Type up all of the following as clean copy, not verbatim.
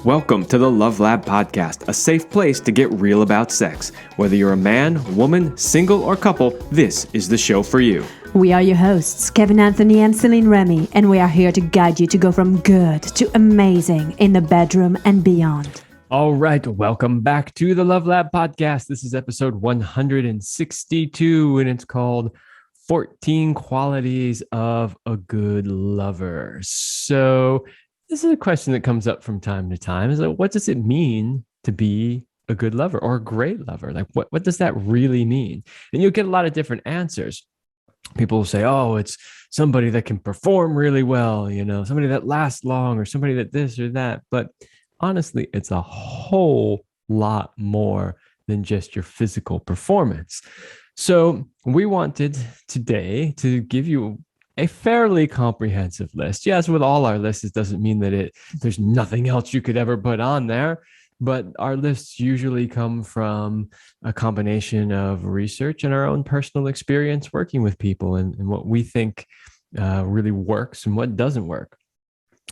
Welcome to the Love Lab podcast, a safe place to get real about sex. Whether you're a man, woman, single, or couple, this is the show for you. We are your hosts, Kevin Anthony and Céline Remy, and we are here to guide you to go from good to amazing in the bedroom and beyond. All right, welcome back to the Love Lab podcast. This is episode 162, and it's called 14 Qualities of a Good Lover. So this is a question that comes up from time to time. Is like, what does it mean to be a good lover or a great lover? Like, what does that really mean? And you'll get a lot of different answers. People will say, oh, it's somebody that can perform really well, somebody that lasts long, or somebody that this or that. But honestly, it's a whole lot more than just your physical performance. So we wanted today to give you a fairly comprehensive list. Yes, with all our lists, it doesn't mean that there's nothing else you could ever put on there. But our lists usually come from a combination of research and our own personal experience working with people and what we think really works and what doesn't work.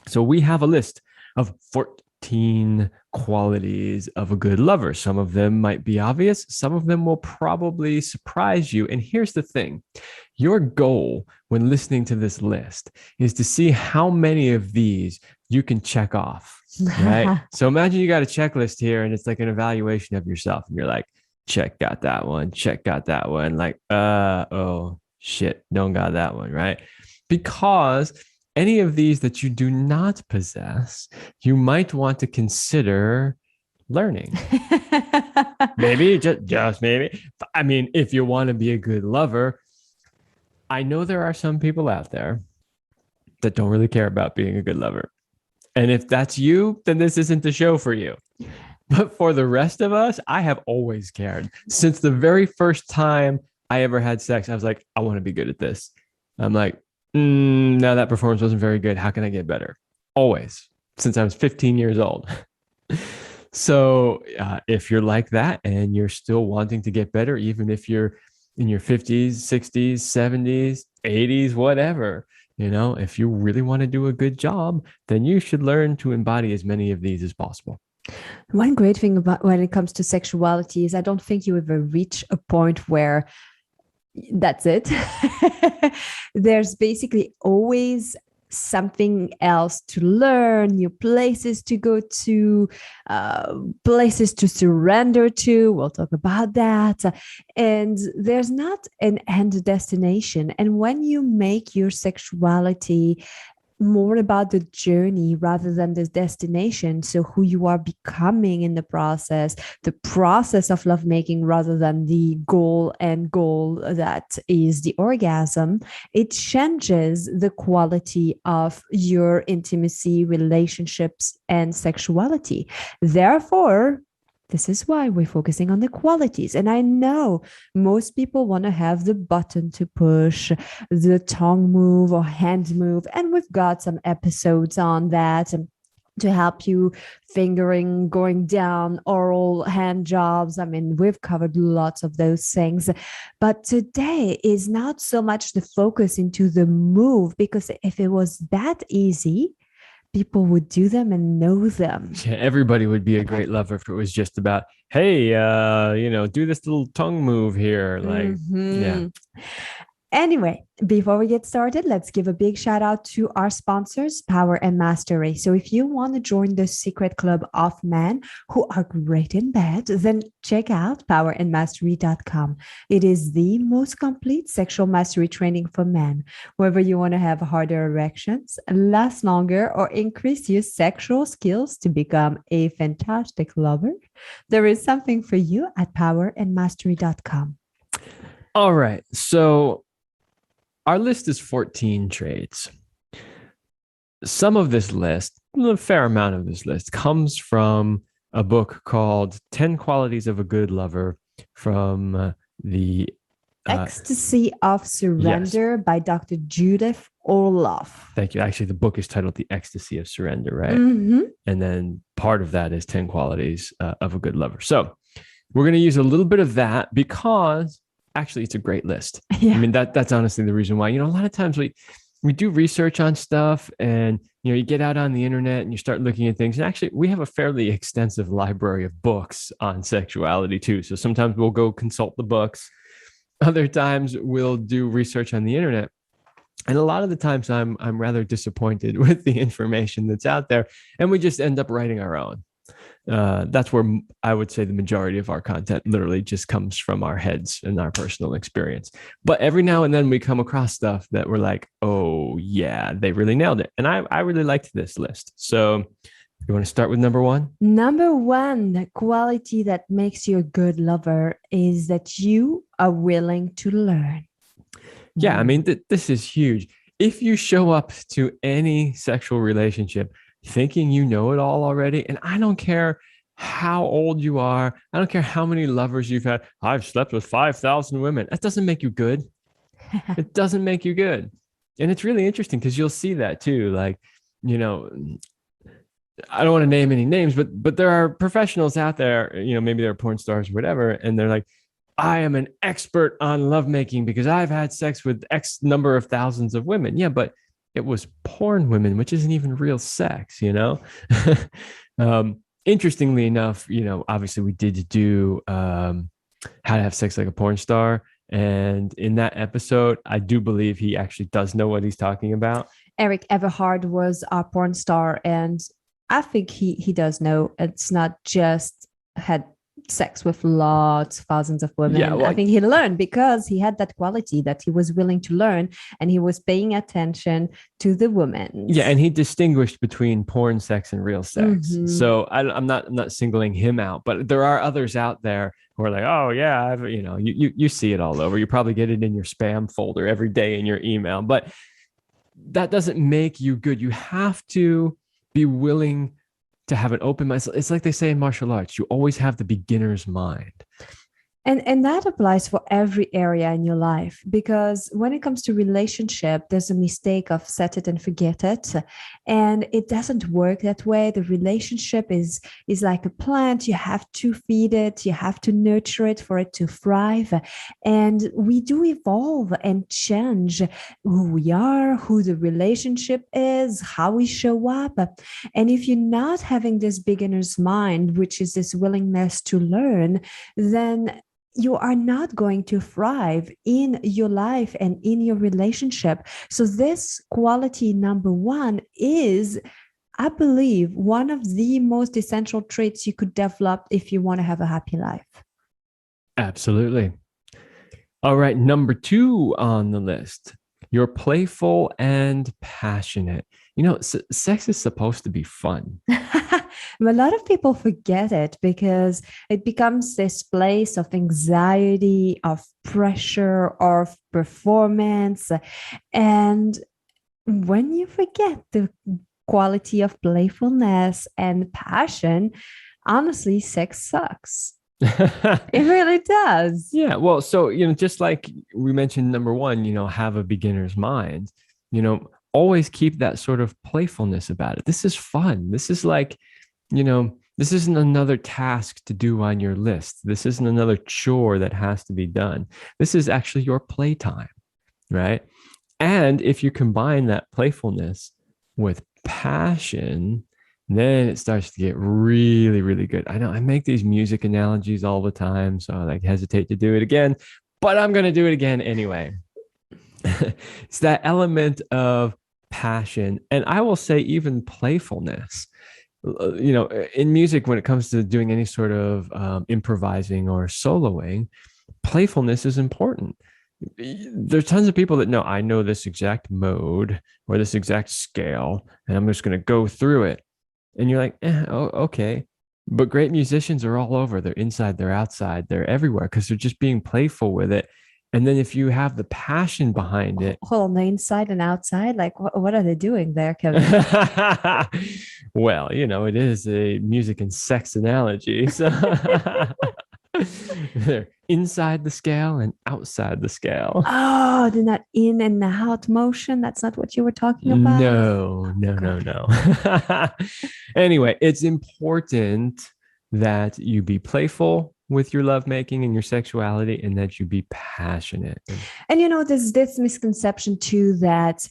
So we have a list of 14 qualities of a good lover. Some of them might be obvious. Some of them will probably surprise you. And here's the thing. Your goal when listening to this list is to see how many of these you can check off, right? So imagine you got a checklist here and it's like an evaluation of yourself. And you're like, check, got that one. Check, got that one. Like, oh, shit, don't got that one, right? Because any of these that you do not possess, you might want to consider learning. Maybe, just maybe. I mean, if you want to be a good lover, I know there are some people out there that don't really care about being a good lover. And if that's you, then this isn't the show for you. But for the rest of us, I have always cared. Since the very first time I ever had sex, I was like, I want to be good at this. I'm like, no, that performance wasn't very good. How can I get better? Always, since I was 15 years old. So if you're like that and you're still wanting to get better, even if you're in your 50s, 60s, 70s, 80s, whatever, if you really want to do a good job, then you should learn to embody as many of these as possible. One great thing about when it comes to sexuality is I don't think you ever reach a point where that's it. There's basically always something else to learn, new places to go to, places to surrender to. We'll talk about that. And there's not an end destination. And when you make your sexuality more about the journey rather than the destination, so who you are becoming in the process of lovemaking rather than the goal that is the orgasm, it changes the quality of your intimacy, relationships, and sexuality. Therefore, this is why we're focusing on the qualities. And I know most people want to have the button to push, the tongue move or hand move. And we've got some episodes on that to help you fingering, going down, oral hand jobs. I mean, we've covered lots of those things. But today is not so much the focus into the move, because if it was that easy, people would do them and know them. Yeah, everybody would be a great lover if it was just about, hey, do this little tongue move here. Like, yeah. Anyway, before we get started, let's give a big shout out to our sponsors, Power and Mastery. So if you want to join the secret club of men who are great in bed, then check out powerandmastery.com. It is the most complete sexual mastery training for men. Whether you want to have harder erections, last longer, or increase your sexual skills to become a fantastic lover, there is something for you at powerandmastery.com. All right. So our list is 14 traits. Some of this list, a fair amount of this list, comes from a book called 10 Qualities of a Good Lover from the Ecstasy of Surrender by Dr. Judith Orloff. Thank you. Actually, the book is titled The Ecstasy of Surrender, right? And then part of that is 10 Qualities of a Good Lover. So we're going to use a little bit of that because actually it's a great list. Yeah. I mean, that's honestly the reason why, a lot of times we we do research on stuff, and you get out on the internet and you start looking at things. And actually, we have a fairly extensive library of books on sexuality too. So sometimes we'll go consult the books. Other times we'll do research on the internet. And a lot of the times I'm rather disappointed with the information that's out there, and we just end up writing our own. That's where I would say the majority of our content literally just comes from our heads and our personal experience. But every now and then we come across stuff that we're like, oh yeah, they really nailed it. And I really liked this list. So you want to start with number one? Number one, the quality that makes you a good lover is that you are willing to learn. Yeah, I mean, this is huge. If you show up to any sexual relationship thinking you know it all already, and I don't care how old you are, I don't care how many lovers you've had, I've slept with 5,000 women. That doesn't make you good. It doesn't make you good. And it's really interesting because you'll see that too. Like, I don't want to name any names, but there are professionals out there, maybe they're porn stars or whatever, and they're like, I am an expert on lovemaking because I've had sex with X number of thousands of women. Yeah, but it was porn women, which isn't even real sex, Interestingly enough, obviously we did do How to Have Sex Like a Porn Star. And in that episode, I do believe he actually does know what he's talking about. Eric Everhard was our porn star, and I think he does know. It's not just had sex with lots, thousands of women. Yeah, well, I think he learned because he had that quality that he was willing to learn, and he was paying attention to the women. Yeah, and he distinguished between porn sex and real sex. Mm-hmm. So I'm not singling him out, but there are others out there who are like, oh yeah, you see it all over. You probably get it in your spam folder every day in your email, but that doesn't make you good. You have to be willing to have an open mind. It's like they say in martial arts, you always have the beginner's mind. And that applies for every area in your life, because when it comes to relationship, there's a mistake of set it and forget it. And it doesn't work that way. The relationship is like a plant. You have to feed it. You have to nurture it for it to thrive. And we do evolve and change who we are, who the relationship is, how we show up. And if you're not having this beginner's mind, which is this willingness to learn, then you are not going to thrive in your life and in your relationship. So this quality number one is, I believe, one of the most essential traits you could develop if you want to have a happy life. Absolutely. All right, number two on the list. You're playful and passionate. Sex is supposed to be fun. A lot of people forget it because it becomes this place of anxiety, of pressure, of performance. And when you forget the quality of playfulness and passion, honestly, sex sucks. It really does. Yeah. Well, so, just like we mentioned, number one, have a beginner's mind, always keep that sort of playfulness about it. This is fun. This is like, this isn't another task to do on your list. This isn't another chore that has to be done. This is actually your playtime, right? And if you combine that playfulness with passion, then it starts to get really, really good. I know I make these music analogies all the time, so I hesitate to do it again, but I'm going to do it again anyway. It's that element of passion, and I will say even playfulness. In music, when it comes to doing any sort of improvising or soloing, playfulness is important. There's tons of people that know, I know this exact mode or this exact scale, and I'm just going to go through it. And you're like, okay. But great musicians are all over. They're inside, they're outside, they're everywhere because they're just being playful with it. And then if you have the passion behind it. Hold on, the inside and outside, like what are they doing there, Kevin? Well, it is a music and sex analogy. So they're inside the scale and outside the scale. Oh, they're not in and out motion. That's not what you were talking about. No. Anyway, it's important that you be playful with your lovemaking and your sexuality, and that you be passionate. And there's this misconception too that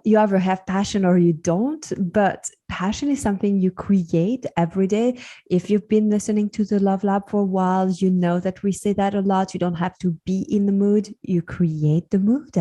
you either have passion or you don't, but passion is something you create every day. If you've been listening to the Love Lab for a while, you know that we say that a lot. You don't have to be in the mood, you create the mood.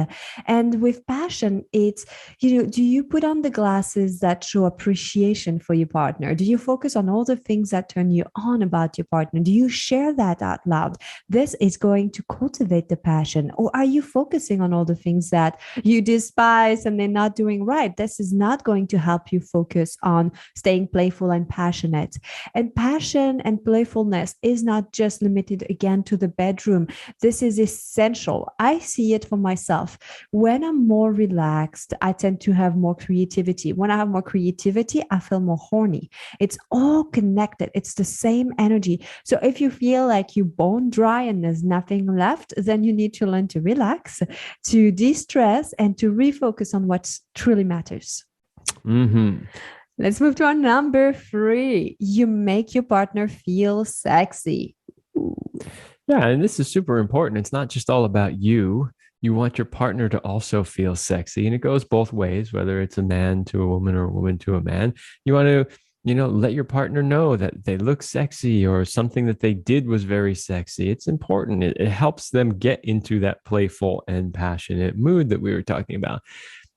And with passion, it's, do you put on the glasses that show appreciation for your partner? Do you focus on all the things that turn you on about your partner? Do you share that out loud? This is going to cultivate the passion. Or are you focusing on all the things that you despise and they're not doing right? This is not going to help you focus on staying playful and passionate. And passion and playfulness is not just limited again to the bedroom. This is essential. I see it for myself. When I'm more relaxed, I tend to have more creativity. When I have more creativity, I feel more horny. It's all connected. It's the same energy. So if you feel like you bone dry and there's nothing left, then you need to learn to relax, to de-stress, and to refocus on what truly matters. Mm-hmm. Let's move to our number 3. You make your partner feel sexy. Ooh. Yeah, and this is super important. It's not just all about you. You want your partner to also feel sexy, and it goes both ways, whether it's a man to a woman or a woman to a man. You want to, let your partner know that they look sexy or something that they did was very sexy. It's important. It helps them get into that playful and passionate mood that we were talking about.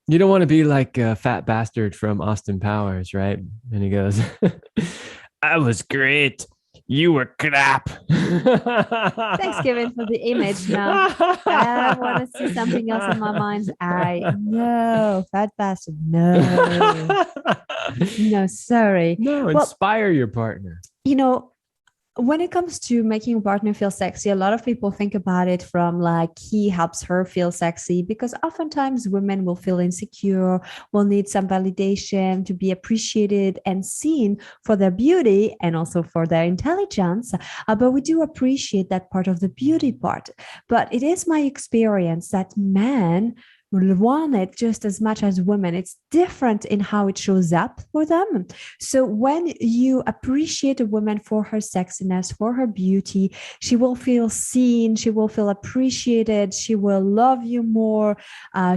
You don't want to be like a fat bastard from Austin Powers, right? And he goes, I was great. You were crap. Thanks, Kevin, for the image. Now I want to see something else in my mind's eye. No, fat bastard. No, no, sorry. No, inspire your partner. When it comes to making a partner feel sexy, a lot of people think about it from like he helps her feel sexy, because oftentimes women will feel insecure, will need some validation to be appreciated and seen for their beauty and also for their intelligence. But we do appreciate that part of the beauty part. But it is my experience that men want it just as much as women. It's different in how it shows up for them. So when you appreciate a woman for her sexiness, for her beauty, she will feel seen, she will feel appreciated, she will love you more,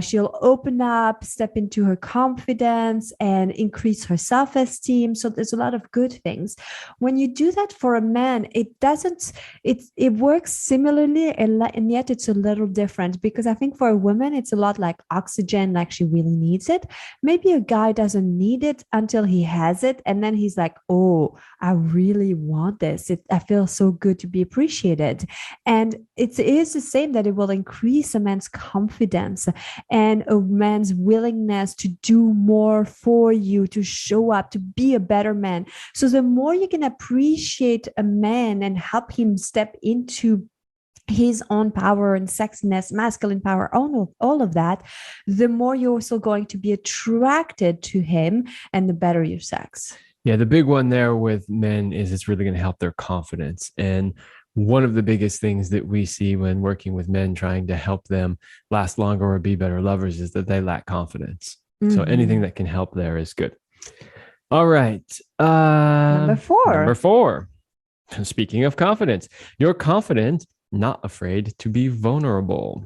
she'll open up, step into her confidence and increase her self-esteem. So there's a lot of good things. When you do that for a man, it works similarly, and yet it's a little different, because I think for a woman, it's a lot like oxygen, like she really needs it. Maybe a guy doesn't need it until he has it, and then he's like, oh, I really want this. I feel so good to be appreciated. And it is the same, that it will increase a man's confidence and a man's willingness to do more for you, to show up, to be a better man. So the more you can appreciate a man and help him step into his own power and sexiness, masculine power, all of that, the more you're also going to be attracted to him and the better your sex. Yeah, the big one there with men is it's really going to help their confidence. And one of the biggest things that we see when working with men trying to help them last longer or be better lovers is that they lack confidence. Mm-hmm. So anything that can help there is good. All right. Number 4. Number 4. Speaking of confidence, you're confident, not afraid to be vulnerable.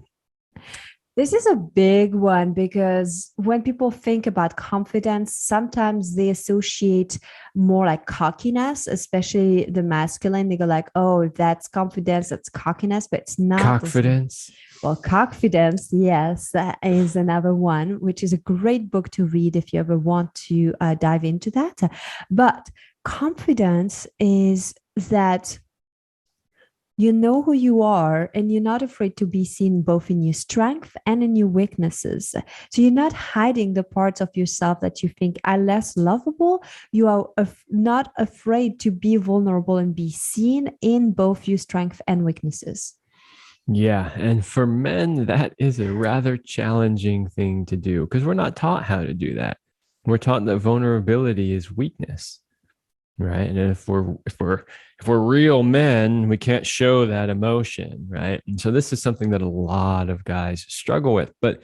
This is a big one, because when people think about confidence, sometimes they associate more like cockiness, especially the masculine. They go like, oh, that's confidence, that's cockiness, but it's not. Confidence. Well, Confidence, yes, that is another one, which is a great book to read if you ever want to dive into that. But confidence is that you know who you are, and you're not afraid to be seen both in your strength and in your weaknesses. So you're not hiding the parts of yourself that you think are less lovable. You are not afraid to be vulnerable and be seen in both your strength and weaknesses. Yeah. And for men, that is a rather challenging thing to do, because we're not taught how to do that. We're taught that vulnerability is weakness. Right. And if we're real men, we can't show that emotion. Right. And so this is something that a lot of guys struggle with. But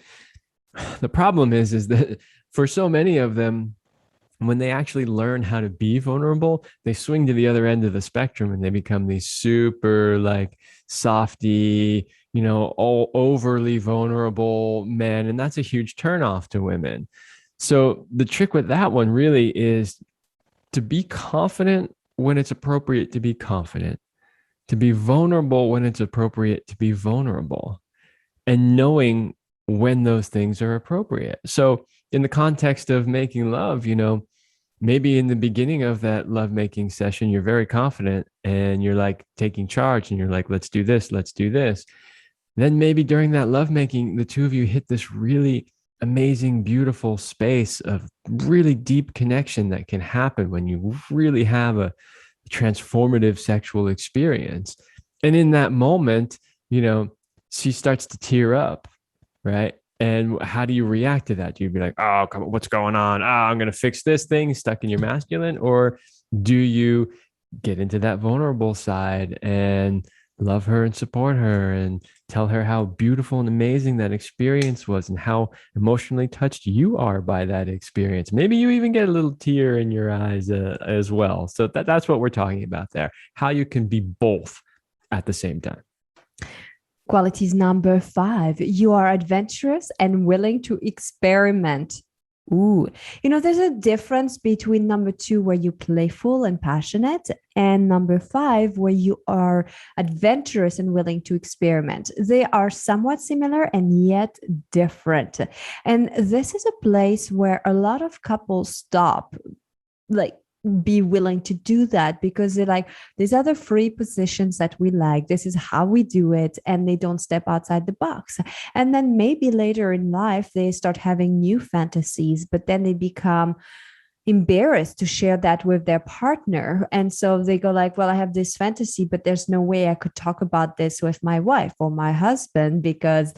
the problem is that for so many of them, when they actually learn how to be vulnerable, they swing to the other end of the spectrum and they become these super like softy, all overly vulnerable men. And that's a huge turnoff to women. So the trick with that one really is to be confident when it's appropriate to be confident, to be vulnerable when it's appropriate to be vulnerable, and knowing when those things are appropriate. So in the context of making love, maybe in the beginning of that lovemaking session, you're very confident and you're like taking charge and you're like, let's do this, let's do this. Then maybe during that lovemaking, the two of you hit this really amazing, beautiful space of really deep connection that can happen when you really have a transformative sexual experience. And in that moment, she starts to tear up, right? And how do you react to that? Do you be like, oh, come on, what's going on? Oh, I'm going to fix this thing stuck in your masculine? Or do you get into that vulnerable side and love her and support her and tell her how beautiful and amazing that experience was and how emotionally touched you are by that experience? Maybe you even get a little tear in your eyes as well. So that's what we're talking about there, how you can be both at the same time. Qualities number 5, you are adventurous and willing to experiment. Ooh, there's a difference between number 2, where you're playful and passionate, and number 5, where you are adventurous and willing to experiment. They are somewhat similar and yet different. And this is a place where a lot of couples stop, like, be willing to do that, because they're like, these are the free positions that we like, this is how we do it, and they don't step outside the box. And then maybe later in life they start having new fantasies, but then they become embarrassed to share that with their partner, and so they go like, well, I have this fantasy, but there's no way I could talk about this with my wife or my husband, because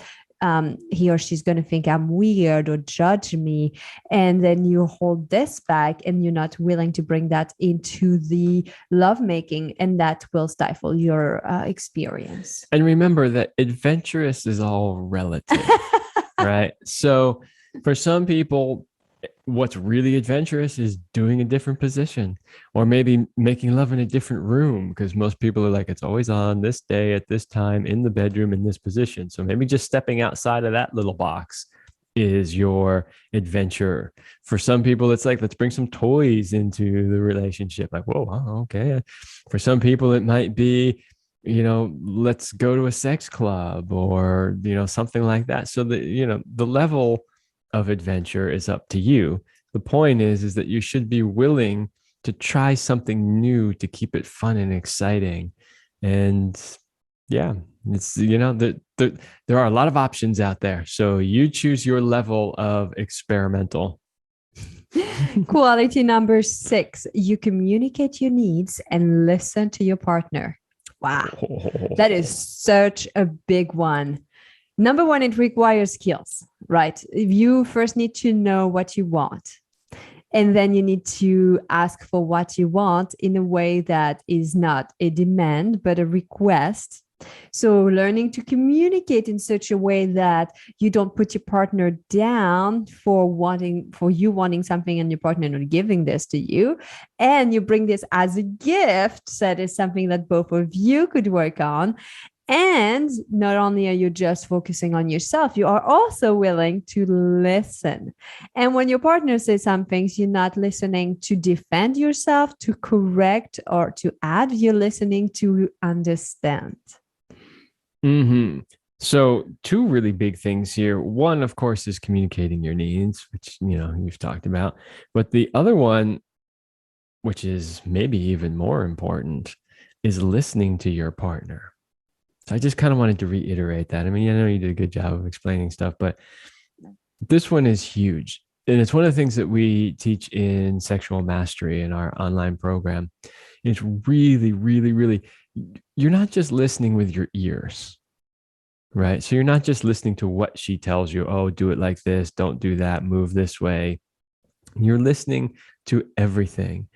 he or she's going to think I'm weird or judge me. And then you hold this back and you're not willing to bring that into the lovemaking, and that will stifle your experience. And remember that adventurous is all relative, right? So for some people, what's really adventurous is doing a different position, or maybe making love in a different room, because most people are like, it's always on this day at this time in the bedroom in this position. So maybe just stepping outside of that little box is your adventure. For some people, it's like, let's bring some toys into the relationship. Like, whoa, okay. For some people, it might be, let's go to a sex club, or, something like that. So the level of adventure is up to you. The point is that you should be willing to try something new to keep it fun and exciting. And yeah, it's, there are a lot of options out there. So you choose your level of experimental. Quality number 6, you communicate your needs and listen to your partner. Wow. That is such a big one. Number 1, it requires skills, right? You first need to know what you want. And then you need to ask for what you want in a way that is not a demand, but a request. So learning to communicate in such a way that you don't put your partner down for you wanting something and your partner not giving this to you. And you bring this as a gift, that is something that both of you could work on. And not only are you just focusing on yourself, you are also willing to listen. And when your partner says some things, you're not listening to defend yourself, to correct, or to add. You're listening to understand. Mm-hmm. So 2 really big things here. One, of course, is communicating your needs, which, you've talked about. But the other one, which is maybe even more important, is listening to your partner. So I just kind of wanted to reiterate that. I mean, I know you did a good job of explaining stuff, but this one is huge. And it's one of the things that we teach in Sexual Mastery in our online program. It's really, really, really, you're not just listening with your ears, right? So you're not just listening to what she tells you. Oh, do it like this. Don't do that. Move this way. You're listening to everything.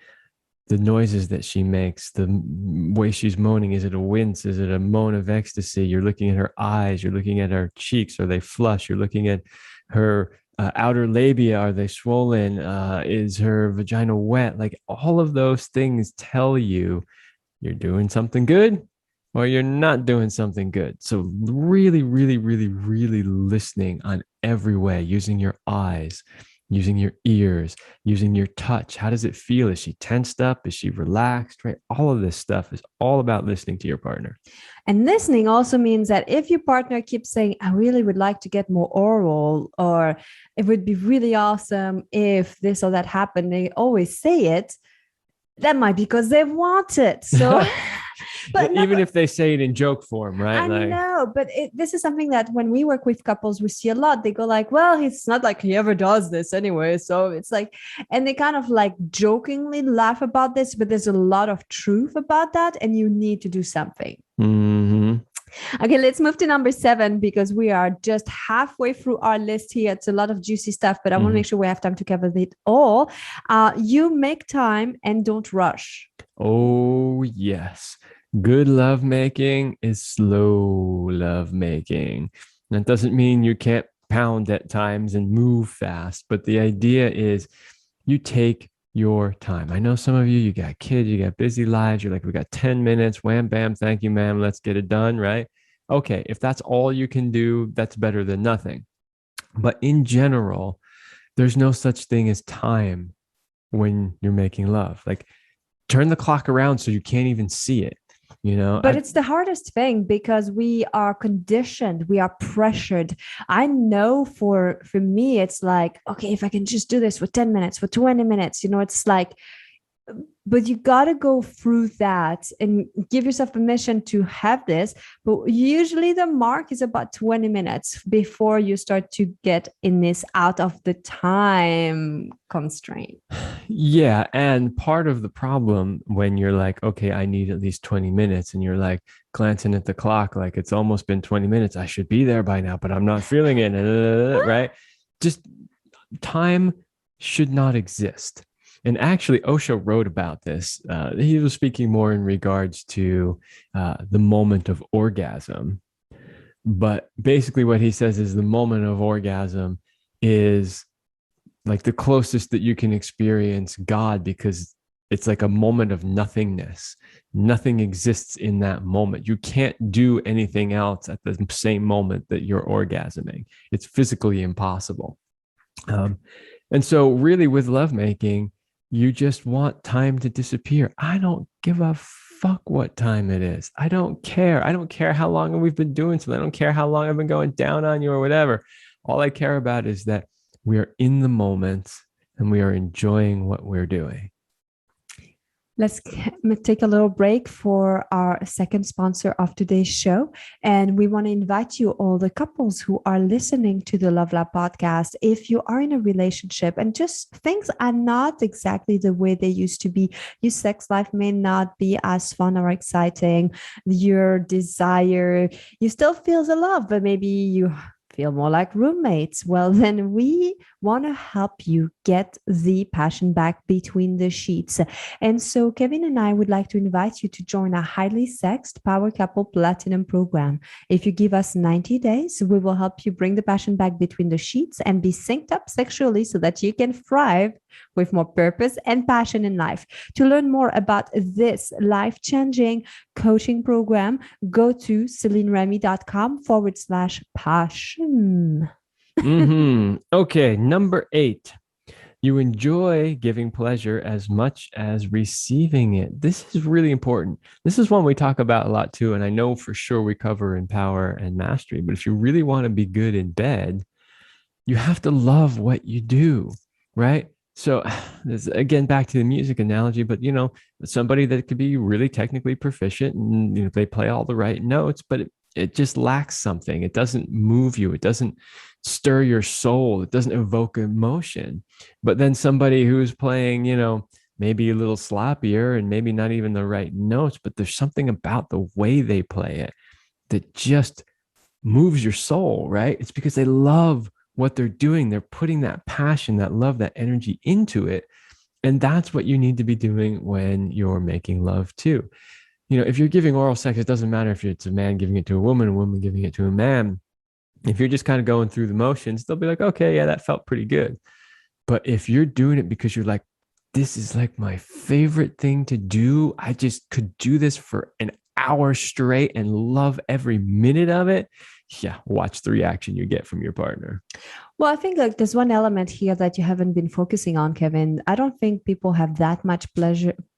The noises that she makes, the way she's moaning. Is it a wince? Is it a moan of ecstasy? You're looking at her eyes. You're looking at her cheeks. Are they flush? You're looking at her outer labia. Are they swollen? Is her vagina wet? Like, all of those things tell you you're doing something good or you're not doing something good. So really, really, really, really listening on every way, using your eyes, using your ears, using your touch. How does it feel? Is she tensed up? Is she relaxed? Right? All of this stuff is all about listening to your partner. And listening also means that if your partner keeps saying, I really would like to get more oral, or it would be really awesome if this or that happened, they always say it, that might be because they want it. So, but Even if they say it in joke form, right? I know, but this is something that when we work with couples, we see a lot. They go like, well, it's not like he ever does this anyway. So it's like, and they kind of like jokingly laugh about this, but there's a lot of truth about that. And you need to do something. Mm-hmm. Okay, let's move to number 7 because we are just halfway through our list here. It's a lot of juicy stuff, but I want to make sure we have time to cover it all. You make time and don't rush. Oh, yes. Good lovemaking is slow lovemaking. That doesn't mean you can't pound at times and move fast, but the idea is you take your time. I know some of you got kids, you got busy lives. You're like, we got 10 minutes, wham, bam, thank you, ma'am. Let's get it done, right? Okay, if that's all you can do, that's better than nothing. But in general, there's no such thing as time when you're making love. Like, turn the clock around so you can't even see it. But it's the hardest thing because we are conditioned, we are pressured. I know for me, it's like, okay, if I can just do this for 10 minutes, for 20 minutes, it's like, but you got to go through that and give yourself permission to have this. But usually the mark is about 20 minutes before you start to get in this out of the time constraint. Yeah. And part of the problem when you're like, okay, I need at least 20 minutes, and you're like glancing at the clock, like it's almost been 20 minutes. I should be there by now, but I'm not feeling it. Right. Just time should not exist. And actually, Osho wrote about this. He was speaking more in regards to the moment of orgasm. But basically, what he says is the moment of orgasm is like the closest that you can experience God, because it's like a moment of nothingness. Nothing exists in that moment. You can't do anything else at the same moment that you're orgasming. It's physically impossible. And so, really, with lovemaking, you just want time to disappear. I don't give a fuck what time it is. I don't care. I don't care how long we've been doing something. I don't care how long I've been going down on you or whatever. All I care about is that we are in the moment and we are enjoying what we're doing. Let's take a little break for our second sponsor of today's show. And we want to invite you, all the couples who are listening to the Love Lab podcast, if you are in a relationship and just things are not exactly the way they used to be, your sex life may not be as fun or exciting, your desire, you still feel the love, but maybe you feel more like roommates, well, then we want to help you get the passion back between the sheets. And so Kevin and I would like to invite you to join our highly sexed Power Couple Platinum program. If you give us 90 days, we will help you bring the passion back between the sheets and be synced up sexually so that you can thrive with more purpose and passion in life. To learn more about this life-changing coaching program, go to celineremy.com/passion. Okay, number 8. You enjoy giving pleasure as much as receiving it. This is really important. This is one we talk about a lot too, and I know for sure we cover in Power and Mastery. But if you really want to be good in bed, you have to love what you do, right? So this, again, back to the music analogy, but somebody that could be really technically proficient and they play all the right notes, but it just lacks something. It doesn't move you. It doesn't stir your soul. It doesn't evoke emotion. But then somebody who's playing, maybe a little sloppier and maybe not even the right notes, but there's something about the way they play it that just moves your soul, right? It's because they love what they're doing. They're putting that passion, that love, that energy into it. And that's what you need to be doing when you're making love too. If you're giving oral sex, it doesn't matter if it's a man giving it to a woman giving it to a man. If you're just kind of going through the motions, they'll be like, okay, yeah, that felt pretty good. But if you're doing it because you're like, this is like my favorite thing to do, I just could do this for an hours straight and love every minute of it, yeah, watch the reaction you get from your partner. Well, I think like there's one element here that you haven't been focusing on, Kevin. I don't think people have that much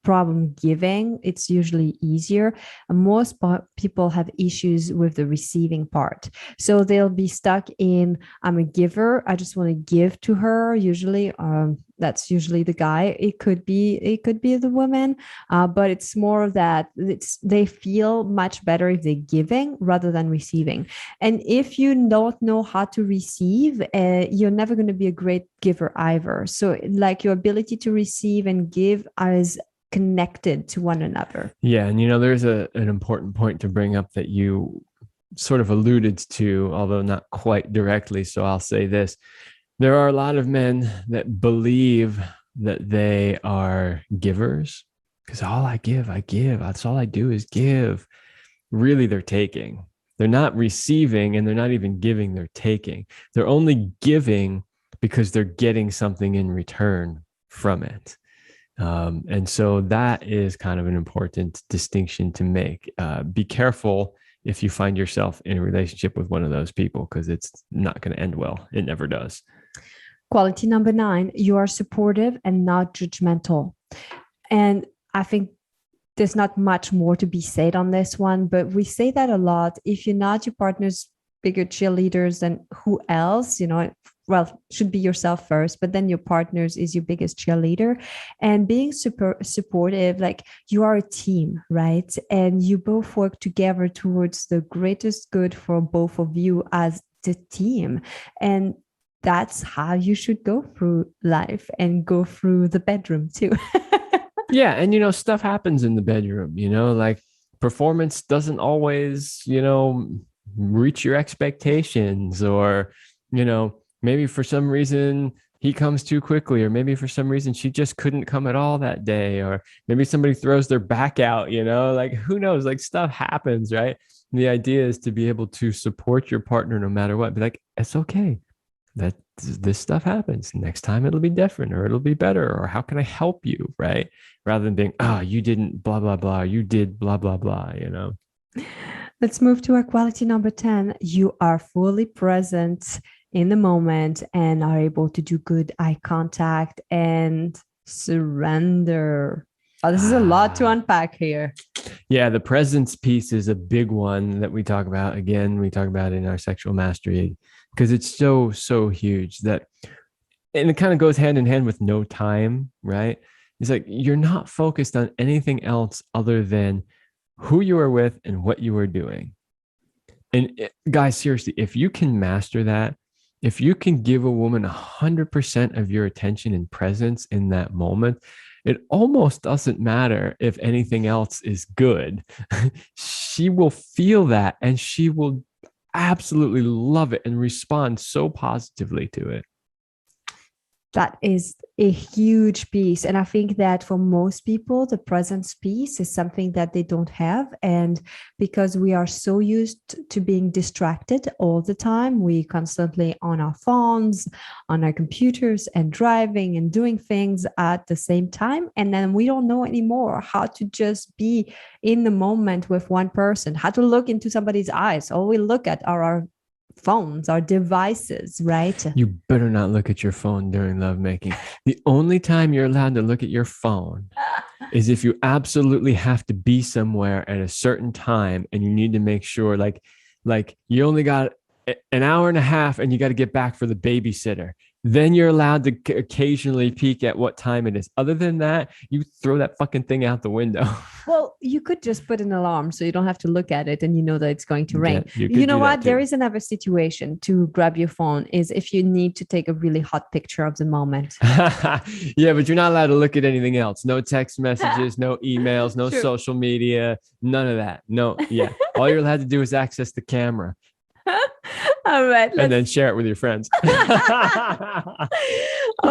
problem giving. It's usually easier. Most people have issues with the receiving part. So they'll be stuck in, I'm a giver. I just want to give to her. Usually, that's usually the guy. It could be the woman, but it's more of that. They feel much better if they're giving rather than receiving. And if you don't know how to receive, you're never going to be a great giver either. So like your ability to receive and give is connected to one another. Yeah. And, there's an important point to bring up that you sort of alluded to, although not quite directly. So I'll say this. There are a lot of men that believe that they are givers because all I give, I give. That's all I do is give. Really, they're taking. They're not receiving and they're not even giving, they're taking. They're only giving because they're getting something in return from it. And so that is kind of an important distinction to make. Be careful if you find yourself in a relationship with one of those people because it's not going to end well. It never does. Quality number 9, you are supportive and not judgmental. And I think there's not much more to be said on this one, but we say that a lot. If you're not your partner's bigger cheerleaders, then who else? Well, should be yourself first, but then your partner's is your biggest cheerleader. And being super supportive, like you are a team, right? And you both work together towards the greatest good for both of you as the team. And that's how you should go through life and go through the bedroom too. Yeah. And, stuff happens in the bedroom, like performance doesn't always, reach your expectations or, maybe for some reason he comes too quickly, or maybe for some reason she just couldn't come at all that day, or maybe somebody throws their back out, like who knows, like stuff happens, right? And the idea is to be able to support your partner no matter what. Be like, it's okay. That this stuff happens. Next time it'll be different or it'll be better, or how can I help you, right? Rather than being, you didn't blah, blah, blah, you did blah, blah, blah, Let's move to our quality number 10. You are fully present in the moment and are able to do good eye contact and surrender. Oh, this is a lot to unpack here. Yeah, the presence piece is a big one that we talk about. Again, we talk about in our sexual mastery because it's so huge and it kind of goes hand in hand with no time, right? It's like you're not focused on anything else other than who you are with and what you are doing. And guys, seriously, if you can master that, if you can give a woman 100% of your attention and presence in that moment, it almost doesn't matter if anything else is good. She will feel that and she will absolutely love it and respond so positively to it. That is a huge piece. And I think that for most people, the presence piece is something that they don't have. And because we are so used to being distracted all the time, we constantly on our phones, on our computers and driving and doing things at the same time. And then we don't know anymore how to just be in the moment with one person, how to look into somebody's eyes. All we look at are our phones, our devices, right? You better not look at your phone during lovemaking. The only time you're allowed to look at your phone is if you absolutely have to be somewhere at a certain time and you need to make sure like you only got an hour and a half and you got to get back for the babysitter. Then you're allowed to occasionally peek at what time it is. Other than that, you throw that fucking thing out the window. Well, you could just put an alarm so you don't have to look at it and you know that it's going to rain. Yeah, you know what? There is another situation to grab your phone is if you need to take a really hot picture of the moment. Yeah, but you're not allowed to look at anything else. No text messages, no emails, no True. social media, none of that. No, yeah. All you're allowed to do is access the camera. All right. And then share it with your friends. All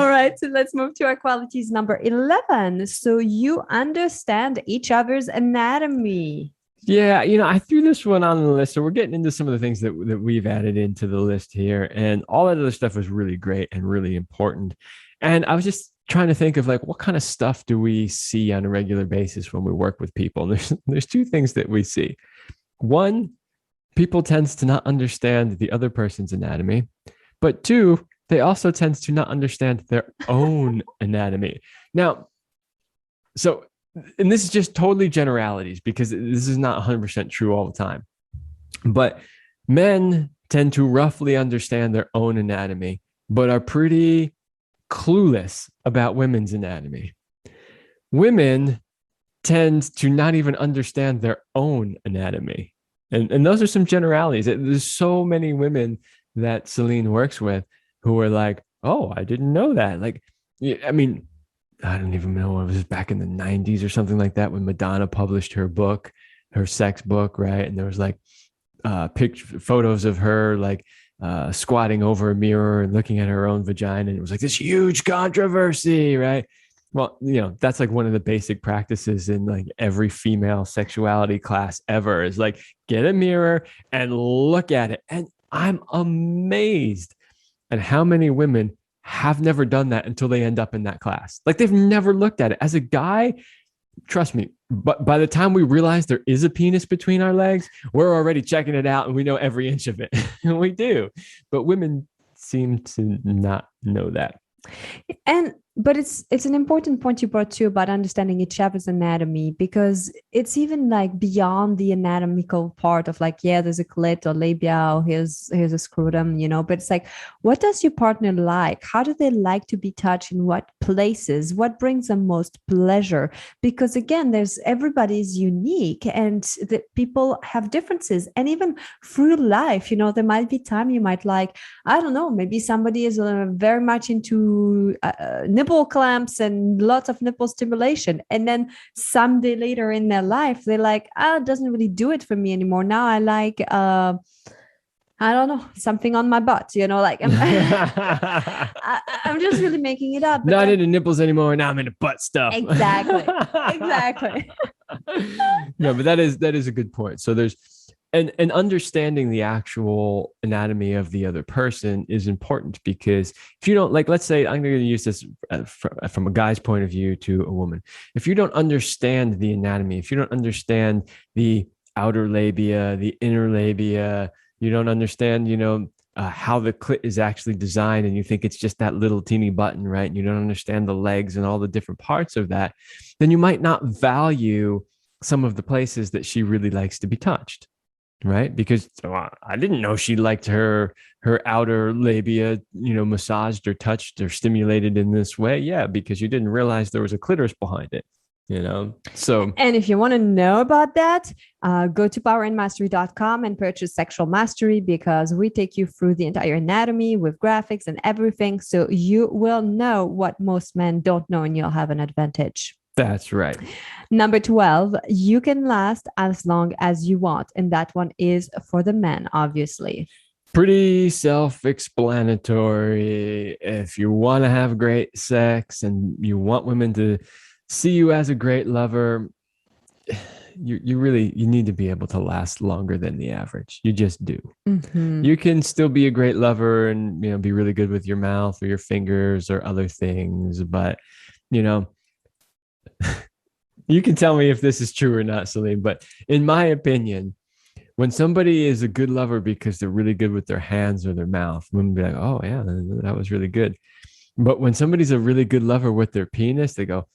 right. So let's move to our qualities number 11. So you understand each other's anatomy. Yeah. I threw this one on the list. So we're getting into some of the things that we've added into the list here. And all that other stuff was really great and really important. And I was just trying to think of like what kind of stuff do we see on a regular basis when we work with people. And there's two things that we see. One, people tends to not understand the other person's anatomy, but two, they also tends to not understand their own anatomy. Now, so, and this is just totally generalities because this is not 100% true all the time, but men tend to roughly understand their own anatomy, but are pretty clueless about women's anatomy. Women tend to not even understand their own anatomy. And those are some generalities. There's so many women that Céline works with who are like, oh, I didn't know that. Like, I mean, I don't even know, it was back in the 90s or something like that when Madonna published her book, her sex book, right? And there was like photos of her like squatting over a mirror and looking at her own vagina. And it was like this huge controversy, right? Well, you know, that's like one of the basic practices in like every female sexuality class ever is like, get a mirror and look at it. And I'm amazed at how many women have never done that until they end up in that class. Like they've never looked at it. As a guy, trust me, but by the time we realize there is a penis between our legs, we're already checking it out and we know every inch of it. And we do. But women seem to not know that. But it's an important point you brought too about understanding each other's anatomy, because it's even like beyond the anatomical part of like, yeah, there's a clit or labia, or here's a scrotum, you know, but it's like, what does your partner like? How do they like to be touched? In what places? What brings them most pleasure? Because again, everybody's unique and that people have differences. And even through life, you know, there might be time you might like, I don't know, maybe somebody is very much into nipple clamps and lots of nipple stimulation, and then someday later in their life they're like, it doesn't really do it for me anymore. Now I like I don't know, something on my butt, you know, like I'm, I'm just really making it up. Not into nipples anymore. Now I'm into butt stuff. Exactly. No, but that is a good point. So there's and understanding the actual anatomy of the other person is important, because if you don't, like, let's say I'm going to use this from a guy's point of view to a woman. If you don't understand the anatomy, if you don't understand the outer labia, the inner labia, you don't understand, you know, how the clit is actually designed, and you think it's just that little teeny button, right? And you don't understand the legs and all the different parts of that, then you might not value some of the places that she really likes to be touched. Right. Because I didn't know she liked her outer labia, you know, massaged or touched or stimulated in this way. Yeah. Because you didn't realize there was a clitoris behind it, you know? So, and if you want to know about that, go to powerandmastery.com and purchase Sexual Mastery, because we take you through the entire anatomy with graphics and everything. So you will know what most men don't know, and you'll have an advantage. That's right. Number 12, you can last as long as you want. And that one is for the men, obviously. Pretty self-explanatory. If you want to have great sex and you want women to see you as a great lover, you need to be able to last longer than the average. You just do. Mm-hmm. You can still be a great lover and, you know, be really good with your mouth or your fingers or other things, but, you know, you can tell me if this is true or not, Céline, but in my opinion, when somebody is a good lover because they're really good with their hands or their mouth, women be like, oh yeah, that was really good. But when somebody's a really good lover with their penis, they go,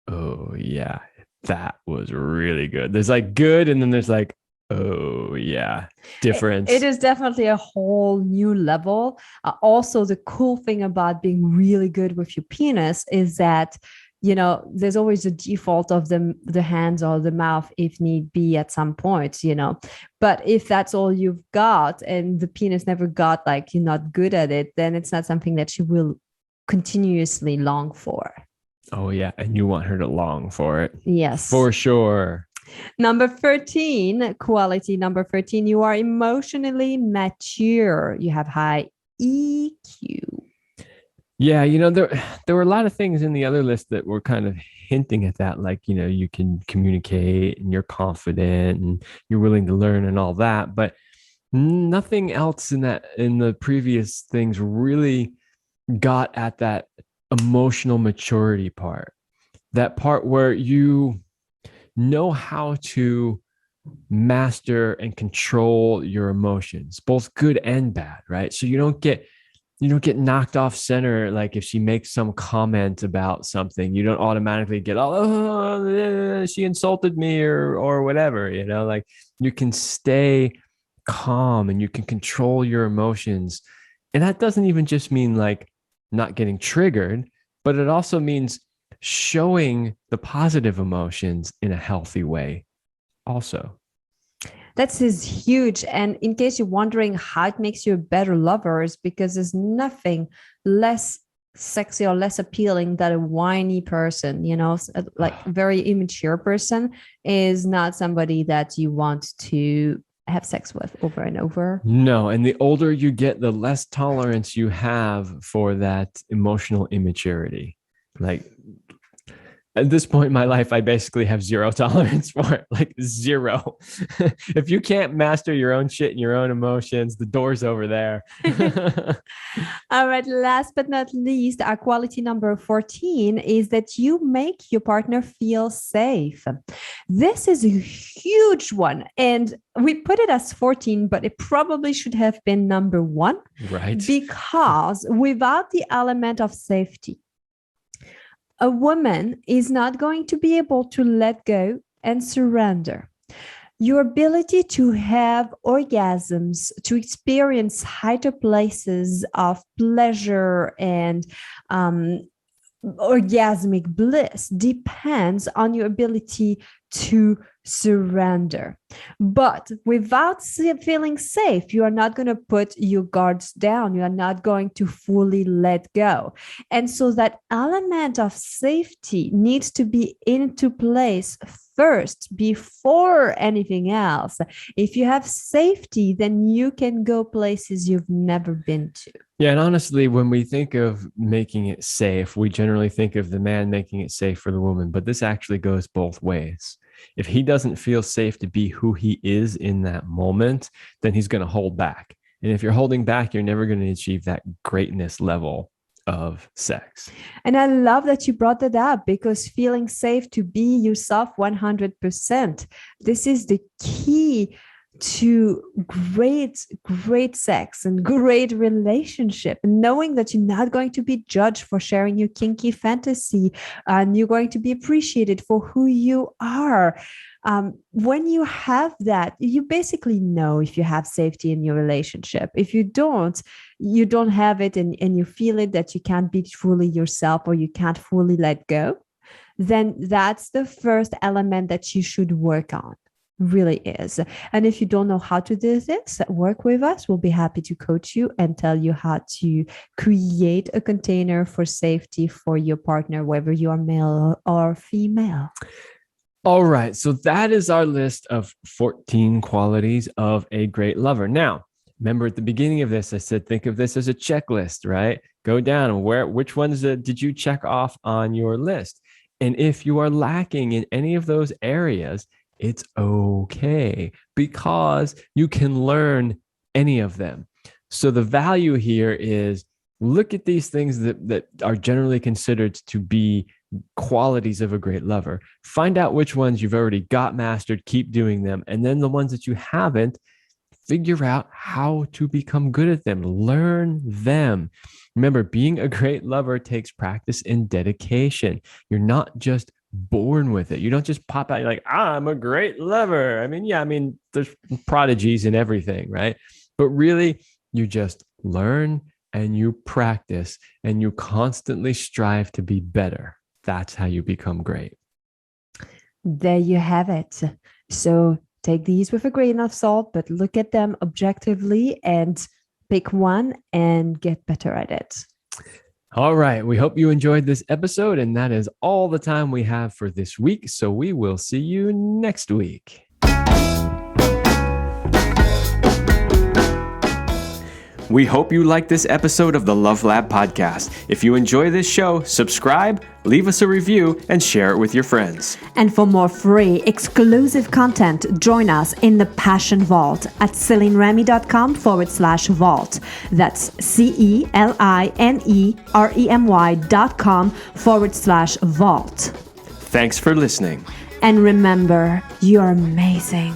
oh yeah, that was really good. There's like good, and then there's like, oh yeah, difference. It is definitely a whole new level. Also, the cool thing about being really good with your penis is that, you know, there's always a default of the hands or the mouth if need be at some point, you know. But if that's all you've got and the penis never got, like, you're not good at it, then it's not something that you will continuously long for. Oh yeah, and you want her to long for it. Yes, for sure. Number 13, quality number 13, you are emotionally mature. You have high EQ. Yeah, you know, there were a lot of things in the other list that were kind of hinting at that, like, you know, you can communicate and you're confident and you're willing to learn and all that, but nothing else in the previous things really got at that emotional maturity part, that part where you know how to master and control your emotions, both good and bad, right? So you don't get knocked off center. Like if she makes some comment about something, you don't automatically get, oh, she insulted me or whatever, like you can stay calm and you can control your emotions. And that doesn't even just mean like not getting triggered, but it also means showing the positive emotions in a healthy way also. Is huge. And in case you're wondering how it makes you a better lover, is because there's nothing less sexy or less appealing than a whiny person, like a very immature person is not somebody that you want to have sex with over and over. No, and the older you get, the less tolerance you have for that emotional immaturity. Like at this point in my life, I basically have zero tolerance for it, like zero. If you can't master your own shit and your own emotions, the door's over there. All right. Last but not least, our quality number 14 is that you make your partner feel safe. This is a huge one. And we put it as 14, but it probably should have been number 1. Right. Because without the element of safety, a woman is not going to be able to let go and surrender. Your ability to have orgasms, to experience higher places of pleasure and orgasmic bliss depends on your ability to surrender. But without feeling safe, you are not going to put your guards down. You are not going to fully let go. And so that element of safety needs to be into place first before anything else. If you have safety, then you can go places you've never been to. Yeah. And honestly, when we think of making it safe, we generally think of the man making it safe for the woman, but this actually goes both ways. If he doesn't feel safe to be who he is in that moment, then he's going to hold back. And if you're holding back, you're never going to achieve that greatness level of sex. And I love that you brought that up, because feeling safe to be yourself 100%. This is the key to great sex and great relationship, knowing that you're not going to be judged for sharing your kinky fantasy, and you're going to be appreciated for who you are. When you have that, you basically know if you have safety in your relationship. If you don't have it, and you feel it, that you can't be fully yourself or you can't fully let go, then that's the first element that you should work on. Really is. And if you don't know how to do this, work with us. We'll be happy to coach you and tell you how to create a container for safety for your partner, whether you are male or female. All right. So that is our list of 14 qualities of a great lover. Now, remember at the beginning of this, I said, think of this as a checklist, right? Go down which ones did you check off on your list? And if you are lacking in any of those areas, it's okay, because you can learn any of them. So the value here is look at these things that are generally considered to be qualities of a great lover. Find out which ones you've already got mastered, keep doing them. And then the ones that you haven't, figure out how to become good at them. Learn them. Remember, being a great lover takes practice and dedication. You're not just born with it. You don't just pop out, you're like, I'm a great lover. There's prodigies and everything, right? But really, you just learn and you practice and you constantly strive to be better. That's how you become great. There you have it. So take these with a grain of salt, but look at them objectively and pick one and get better at it. All right. We hope you enjoyed this episode, and that is all the time we have for this week. So we will see you next week. We hope you like this episode of the Love Lab podcast. If you enjoy this show, subscribe, leave us a review, and share it with your friends. And for more free, exclusive content, join us in the Passion Vault at CelineRemy.com/vault. That's CelineRemy.com/vault. Thanks for listening. And remember, you're amazing.